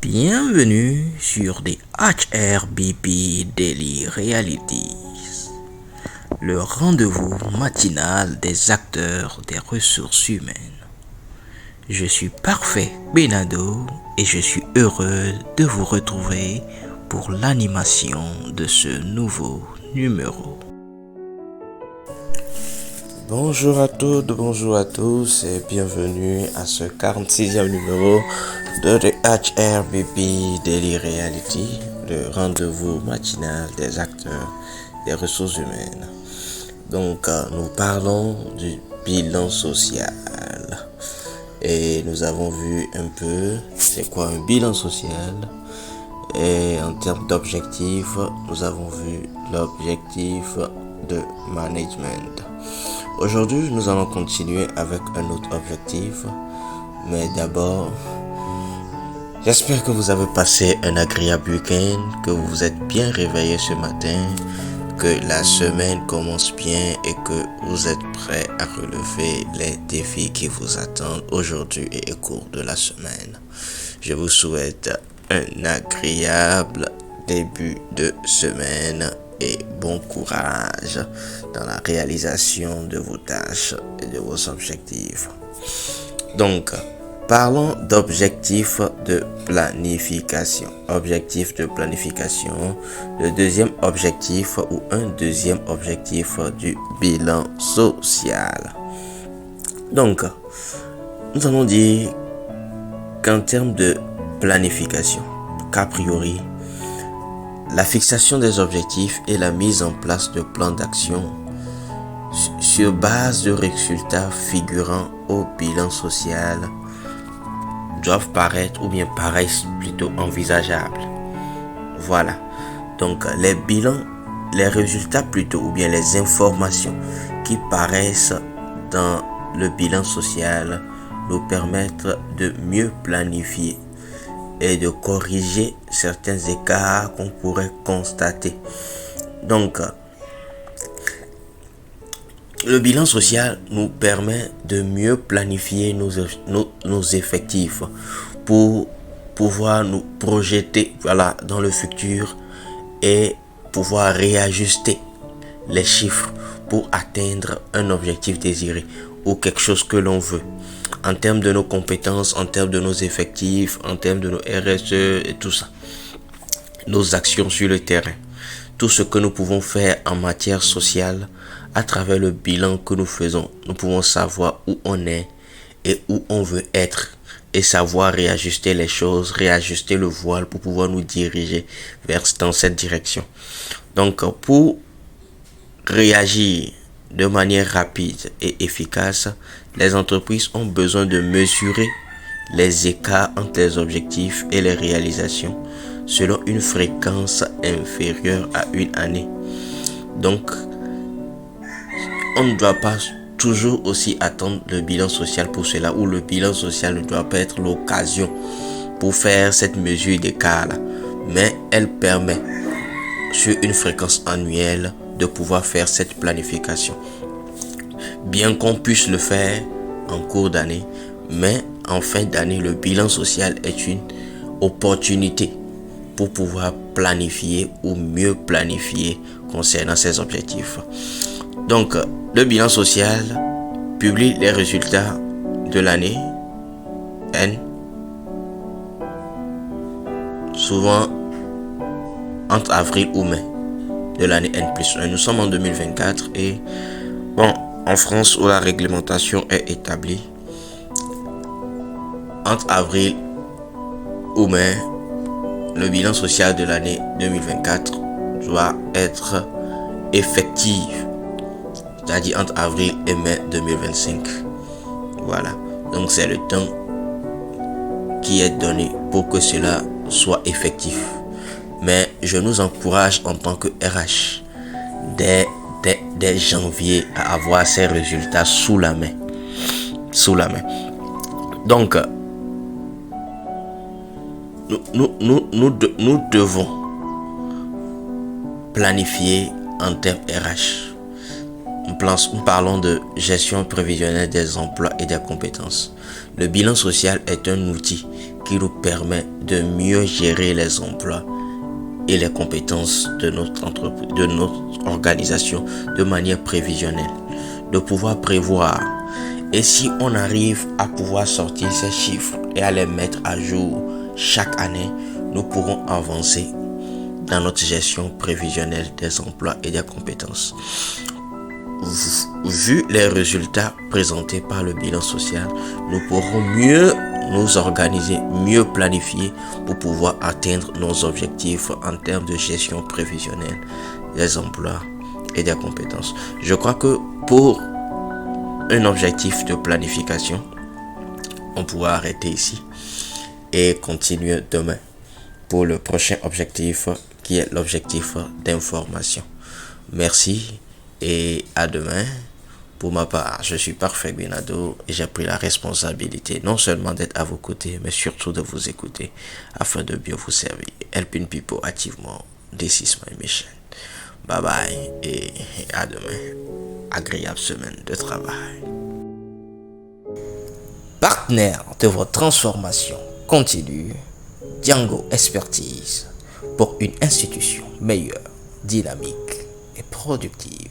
Bienvenue sur des HRBP Daily Realities, le rendez-vous matinal des acteurs des ressources humaines. Je suis Parfait Benado et je suis heureux de vous retrouver pour l'animation de ce nouveau numéro. Bonjour à toutes, bonjour à tous et bienvenue à ce 46e numéro de The HRBP Daily Reality, le rendez-vous matinal des acteurs des ressources humaines. Donc, nous parlons du bilan social et nous avons vu un peu c'est quoi un bilan social et en termes d'objectifs, nous avons vu l'objectif de management. Aujourd'hui, nous allons continuer avec un autre objectif, mais d'abord, j'espère que vous avez passé un agréable week-end, que vous vous êtes bien réveillé ce matin, que la semaine commence bien et que vous êtes prêts à relever les défis qui vous attendent aujourd'hui et au cours de la semaine. Je vous souhaite un agréable début de semaine et bon courage dans la réalisation de vos tâches et de vos objectifs. Donc, parlons d'objectifs de planification. Objectif de planification, le deuxième objectif ou un deuxième objectif du bilan social. Donc, nous allons dire qu'en termes de planification, qu'a priori, la fixation des objectifs et la mise en place de plans d'action sur base de résultats figurant au bilan social doivent paraître ou bien paraissent plutôt envisageables. Voilà. Donc les bilans, les résultats plutôt ou bien les informations qui paraissent dans le bilan social nous permettent de mieux planifier et de corriger certains écarts qu'on pourrait constater. Donc, le bilan social nous permet de mieux planifier nos effectifs pour pouvoir nous projeter dans le futur et pouvoir réajuster les chiffres pour atteindre un objectif désiré ou quelque chose que l'on veut. En termes de nos compétences, en termes de nos effectifs, en termes de nos RSE et tout ça. Nos actions sur le terrain. Tout ce que nous pouvons faire en matière sociale à travers le bilan que nous faisons. Nous pouvons savoir où on est et où on veut être. Et savoir réajuster les choses, réajuster le voile pour pouvoir nous diriger dans cette direction. Donc, pour réagir de manière rapide et efficace, les entreprises ont besoin de mesurer les écarts entre les objectifs et les réalisations selon une fréquence inférieure à une année. Donc, on ne doit pas toujours aussi attendre le bilan social pour cela, ou le bilan social ne doit pas être l'occasion pour faire cette mesure d'écart-là, mais elle permet sur une fréquence annuelle de pouvoir faire cette planification. Bien qu'on puisse le faire en cours d'année, mais en fin d'année, le bilan social est une opportunité pour pouvoir planifier ou mieux planifier concernant ses objectifs. Donc, le bilan social publie les résultats de l'année N, souvent entre avril ou mai de l'année N+1. Nous sommes en 2024 et en France où la réglementation est établie, entre avril ou mai, le bilan social de l'année 2024 doit être effectif, c'est-à-dire entre avril et mai 2025. Voilà, donc c'est le temps qui est donné pour que cela soit effectif. Mais je nous encourage en tant que RH dès janvier à avoir ces résultats sous la main. Donc, nous devons planifier en termes RH. nous parlons de gestion prévisionnelle des emplois et des compétences. Le bilan social est un outil qui nous permet de mieux gérer les emplois et les compétences de notre entreprise, de notre organisation de manière prévisionnelle, de pouvoir prévoir. Et si on arrive à pouvoir sortir ces chiffres et à les mettre à jour chaque année, nous pourrons avancer dans notre gestion prévisionnelle des emplois et des compétences. Vu les résultats présentés par le bilan social, nous pourrons mieux nous organiser, mieux planifier pour pouvoir atteindre nos objectifs en termes de gestion prévisionnelle des emplois et des compétences. Je crois que pour un objectif de planification, on pourra arrêter ici et continuer demain pour le prochain objectif qui est l'objectif d'information. Merci et à demain. Pour ma part, je suis Parfait Binado et j'ai pris la responsabilité non seulement d'être à vos côtés, mais surtout de vous écouter afin de bien vous servir. Helping people activement. This is my mission. Bye bye et à demain. Agréable semaine de travail. Partenaire de votre transformation continue, Django Expertise pour une institution meilleure, dynamique et productive.